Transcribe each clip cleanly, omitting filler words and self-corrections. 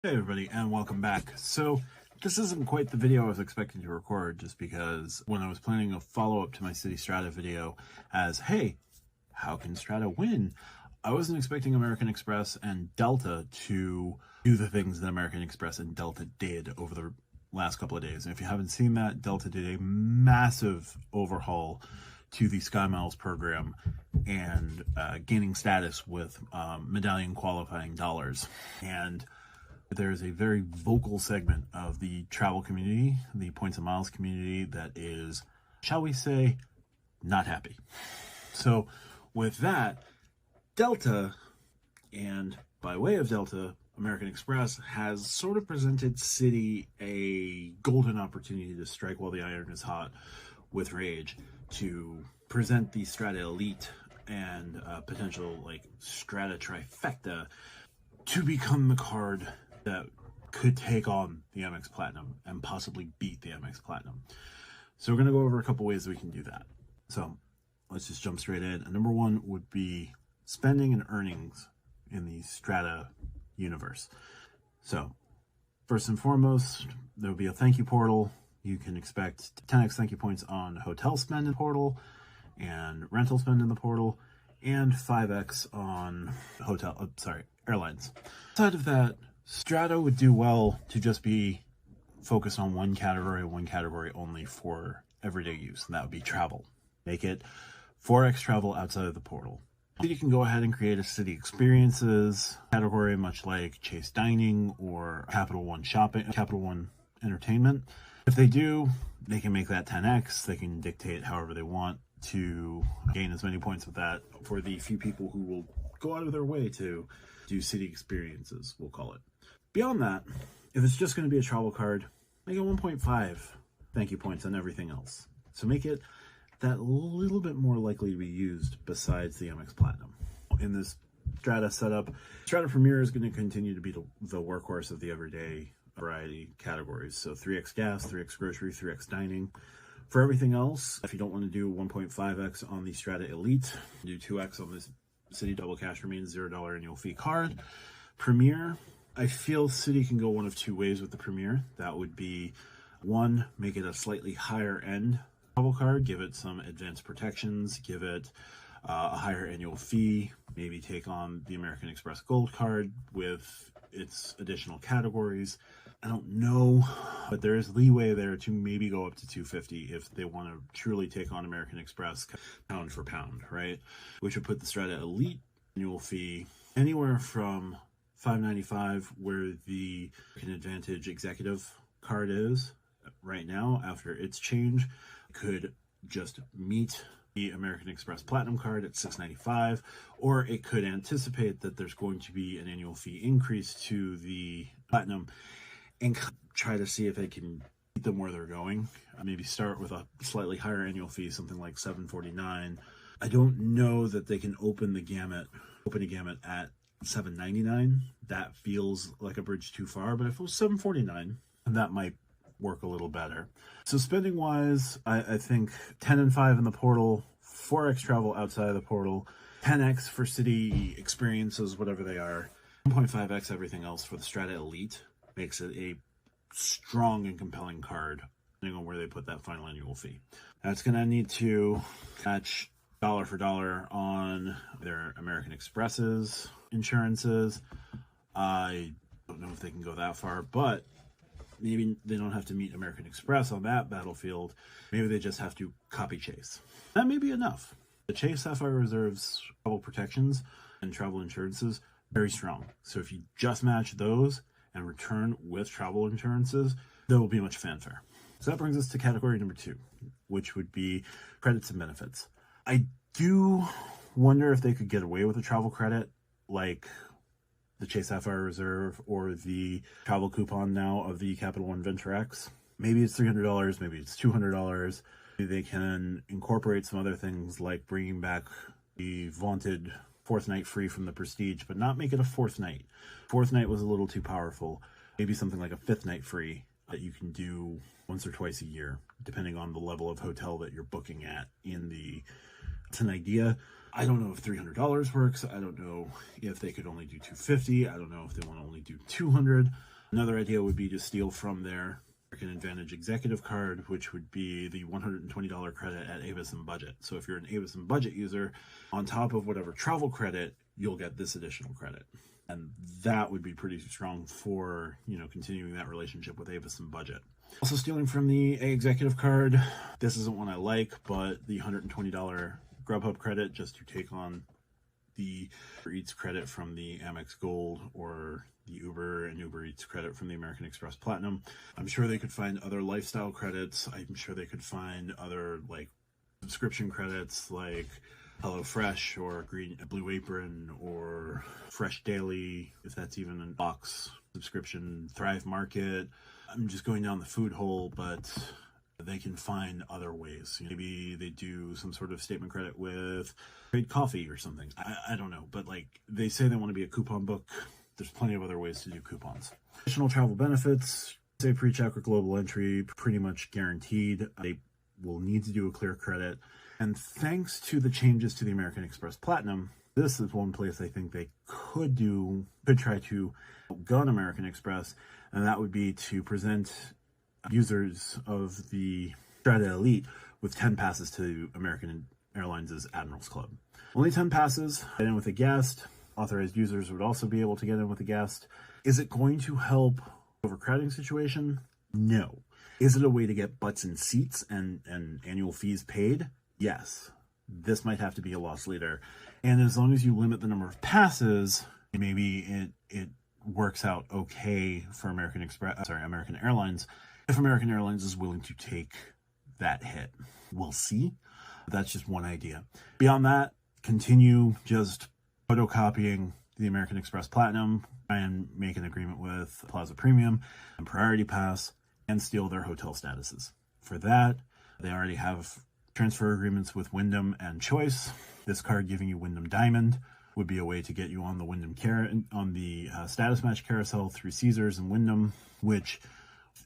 Hey everybody, and welcome back. So this isn't quite the video I was expecting to record, just because when I was planning a follow-up to my City Strata video as, hey, how can Strata win? I wasn't expecting American Express and Delta to do the things that American Express and Delta did over the last couple of days. And if you haven't seen that, Delta did a massive overhaul to the Sky Miles program and gaining status with medallion qualifying dollars. And there's a very vocal segment of the travel community, the points and miles community, that is, shall we say, not happy. So with that, Delta, and by way of Delta, American Express has sort of presented City a golden opportunity to strike while the iron is hot with rage, to present the Strata Elite and potential like Strata trifecta to become the card that could take on the Amex Platinum and possibly beat the Amex Platinum. So we're going to go over a couple ways that we can do that. So let's just jump straight in. And number one would be spending and earnings in the Strata universe. So first and foremost, there will be a thank you portal. You can expect 10x thank you points on hotel spend in the portal and rental spend in the portal, and 5x on airlines. Outside of that, Strata would do well to just be focused on one category only for everyday use, and that would be travel. Make it 4x travel outside of the portal. You can go ahead and create a city experiences category, much like Chase Dining or Capital One Shopping, Capital One Entertainment. If they do, they can make that 10x. They can dictate however they want to gain as many points with that for the few people who will go out of their way to do city experiences, we'll call it. Beyond that, if it's just going to be a travel card, make it 1.5 thank you points on everything else. So make it that little bit more likely to be used besides the Amex Platinum. In this Strata setup, Strata Premier is going to continue to be the workhorse of the everyday variety categories. So 3x gas, 3x grocery, 3x dining. For everything else, if you don't want to do 1.5x on the Strata Elite, do 2x on this City Double Cash Remains $0 annual fee card. Premier, I feel City can go one of two ways with the Premier. That would be, one, make it a slightly higher end travel card, give it some advanced protections, give it a higher annual fee, maybe take on the American Express Gold card with its additional categories. I don't know, but there is leeway there to maybe go up to 250 if they want to truly take on American Express pound for pound, right? Which would put the Strata Elite annual fee anywhere from $595, where the American Advantage Executive card is right now after its change, could just meet the American Express Platinum card at $695, or it could anticipate that there's going to be an annual fee increase to the Platinum and try to see if it can keep them where they're going. Maybe start with a slightly higher annual fee, something like $749. I don't know that they can open a gamut at $799. That feels like a bridge too far, but if it was $749, that might work a little better. So spending wise, I think 10 and 5 in the portal, 4x travel outside of the portal, 10x for city experiences, whatever they are, 1.5x everything else for the Strata Elite makes it a strong and compelling card, depending on where they put that final annual fee. That's going to need to match dollar for dollar on their American Express's insurances. I don't know if they can go that far, but maybe they don't have to meet American Express on that battlefield. Maybe they just have to copy Chase. That may be enough. The Chase Sapphire Reserve's travel protections and travel insurances, very strong. So if you just match those and return with travel insurances, there will be much fanfare. So that brings us to category number 2, which would be credits and benefits. I do wonder if they could get away with a travel credit like the Chase Sapphire Reserve or the travel coupon now of the Capital One Venture X. Maybe it's $300, maybe it's $200. Maybe they can incorporate some other things like bringing back the vaunted 4th night free from the Prestige, but not make it a 4th night. 4th night was a little too powerful. Maybe something like a 5th night free that you can do once or twice a year, depending on the level of hotel that you're booking at in the... It's an idea. I don't know if $300 works. I don't know if they could only do $250. I don't know if they want to only do $200. Another idea would be to steal from their American Advantage Executive Card, which would be the $120 credit at Avis and Budget. So if you're an Avis and Budget user, on top of whatever travel credit, you'll get this additional credit. And that would be pretty strong for, continuing that relationship with Avis and Budget. Also stealing from the Executive Card, this isn't one I like, but the $120 Grubhub credit just to take on the Uber Eats credit from the Amex Gold, or the Uber and Uber Eats credit from the American Express Platinum. I'm sure they could find other lifestyle credits. I'm sure they could find other subscription credits like HelloFresh or Blue Apron or Fresh Daily, if that's even a box subscription, Thrive Market. I'm just going down the food hole, but they can find other ways. Maybe they do some sort of statement credit with Trade Coffee or something. I don't know, but they say they want to be a coupon book. There's plenty of other ways to do coupons. Additional travel benefits, say pre-check or global entry, pretty much guaranteed. They will need to do a clear credit. And thanks to the changes to the American Express Platinum, this is one place I think they could try to gun American Express, and that would be to present users of the Strata Elite with 10 passes to American Airlines' Admirals Club. Only 10 passes, get in with a guest. Authorized users would also be able to get in with a guest. Is it going to help overcrowding situation? No. Is it a way to get butts in seats and annual fees paid? Yes. This might have to be a loss leader. And as long as you limit the number of passes, maybe it works out okay for American Airlines, if American Airlines is willing to take that hit. We'll see. That's just one idea. Beyond that, continue just photocopying the American Express Platinum and make an agreement with Plaza Premium and Priority Pass and steal their hotel statuses. For that, they already have transfer agreements with Wyndham and Choice. This card giving you Wyndham Diamond would be a way to get you on the on the status match carousel through Caesars and Wyndham, which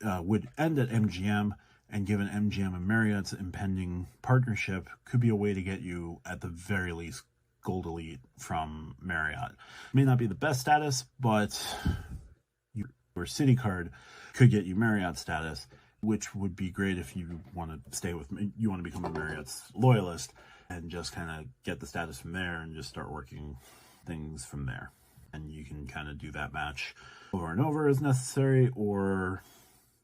would end at MGM, and given MGM and Marriott's impending partnership, could be a way to get you, at the very least, Gold Elite from Marriott. It may not be the best status, but your City card could get you Marriott status, which would be great if you want to become a Marriott's loyalist and just kind of get the status from there and just start working things from there. And you can kind of do that match over and over as necessary, or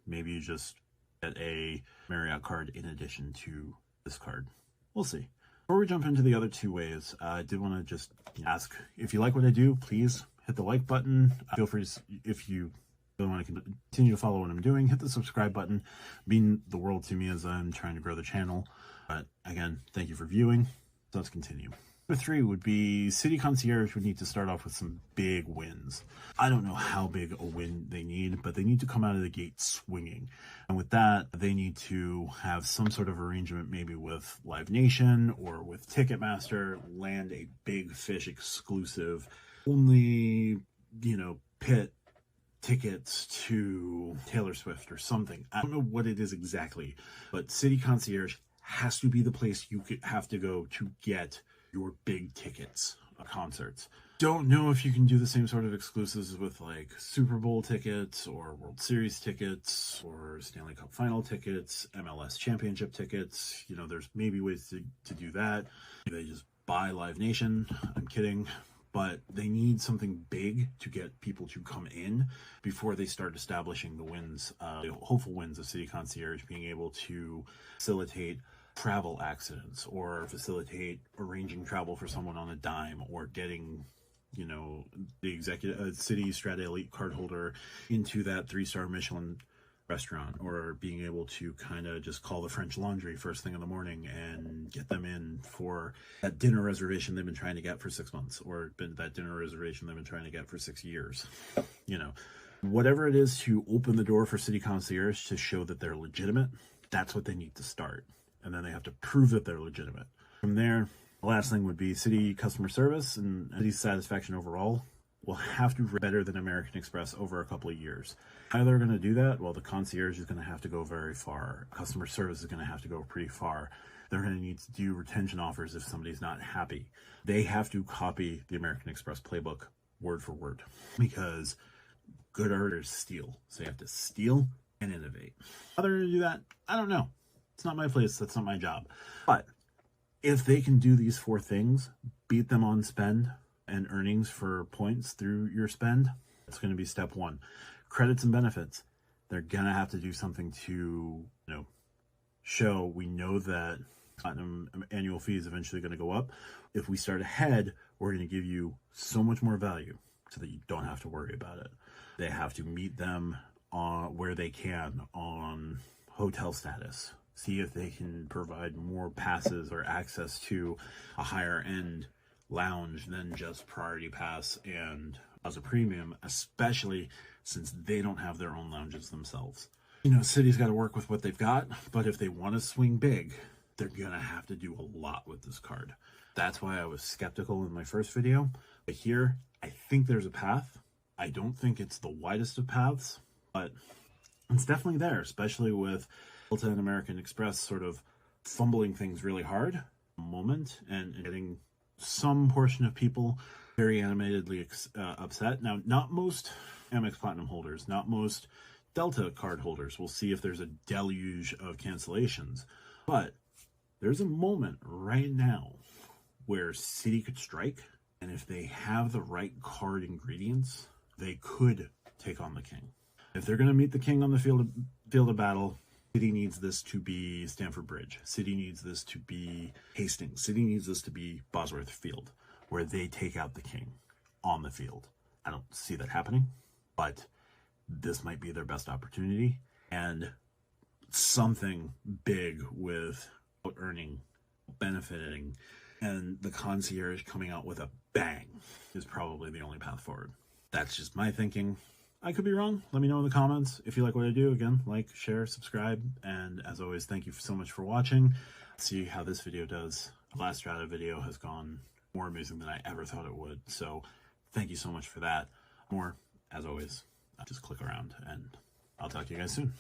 maybe you just get a Marriott card in addition to this card. We'll see. Before we jump into the other two ways, I did want to just ask, if you like what I do, please hit the like button. Feel free to, if you really want to continue to follow what I'm doing, hit the subscribe button. Mean the world to me as I'm trying to grow the channel. But again, thank you for viewing. So let's continue. Number 3 would be City Concierge would need to start off with some big wins. I don't know how big a win they need, but they need to come out of the gate swinging. And with that, they need to have some sort of arrangement, maybe with Live Nation or with Ticketmaster, land a big fish exclusive, only, pit tickets to Taylor Swift or something. I don't know what it is exactly, but City Concierge has to be the place you have to go to get your big tickets, concerts. Don't know if you can do the same sort of exclusives with Super Bowl tickets or World Series tickets or Stanley Cup final tickets, MLS championship tickets. There's maybe ways to do that. They just buy Live Nation. I'm kidding. But they need something big to get people to come in before they start establishing the wins, the hopeful wins of City Concierge, being able to facilitate travel accidents or facilitate arranging travel for someone on a dime, or getting the executive City Strata Elite card holder into that 3-star Michelin restaurant, or being able to kind of just call the French Laundry first thing in the morning and get them in for that dinner reservation they've been trying to get for 6 months, or that dinner reservation they've been trying to get for 6 years. Whatever it is to open the door for City Concierge to show that they're legitimate, that's what they need to start. And then they have to prove that they're legitimate. From there, the last thing would be City customer service and City satisfaction overall will have to be better than American Express over a couple of years. How they're going to do that? Well, the concierge is going to have to go very far. Customer service is going to have to go pretty far. They're going to need to do retention offers if somebody's not happy. They have to copy the American Express playbook word for word, because good artists steal. So you have to steal and innovate. How they're going to do that, I don't know. It's not my place. That's not my job. But if they can do these 4 things, beat them on spend and earnings for points through your spend, it's going to be step 1. Credits and benefits. They're going to have to do something to, show we know that platinum annual fee is eventually going to go up. If we start ahead, we're going to give you so much more value so that you don't have to worry about it. They have to meet them on where they can on hotel status. See if they can provide more passes or access to a higher end lounge than just Priority Pass and as a premium, especially since they don't have their own lounges themselves. City's got to work with what they've got, but if they want to swing big, they're going to have to do a lot with this card. That's why I was skeptical in my first video. But here, I think there's a path. I don't think it's the widest of paths, but it's definitely there, especially with Delta and American Express sort of fumbling things really hard moment and getting some portion of people very animatedly upset. Now, not most Amex Platinum holders, not most Delta card holders will see if there's a deluge of cancellations, but there's a moment right now where Citi could strike, and if they have the right card ingredients, they could take on the king. If they're going to meet the king on the field of battle, Citi needs this to be Stamford Bridge. Citi needs this to be Hastings. Citi needs this to be Bosworth Field, where they take out the king on the field. I don't see that happening, but this might be their best opportunity, and something big with earning, benefiting, and the concierge coming out with a bang is probably the only path forward. That's just my thinking. I could be wrong. Let me know in the comments. If you like what I do, again, like, share, subscribe, and as always, thank you so much for watching. See how this video does. The last Strata video has gone more amazing than I ever thought it would, so thank you so much for that. More, as always, just click around, and I'll talk to you guys soon.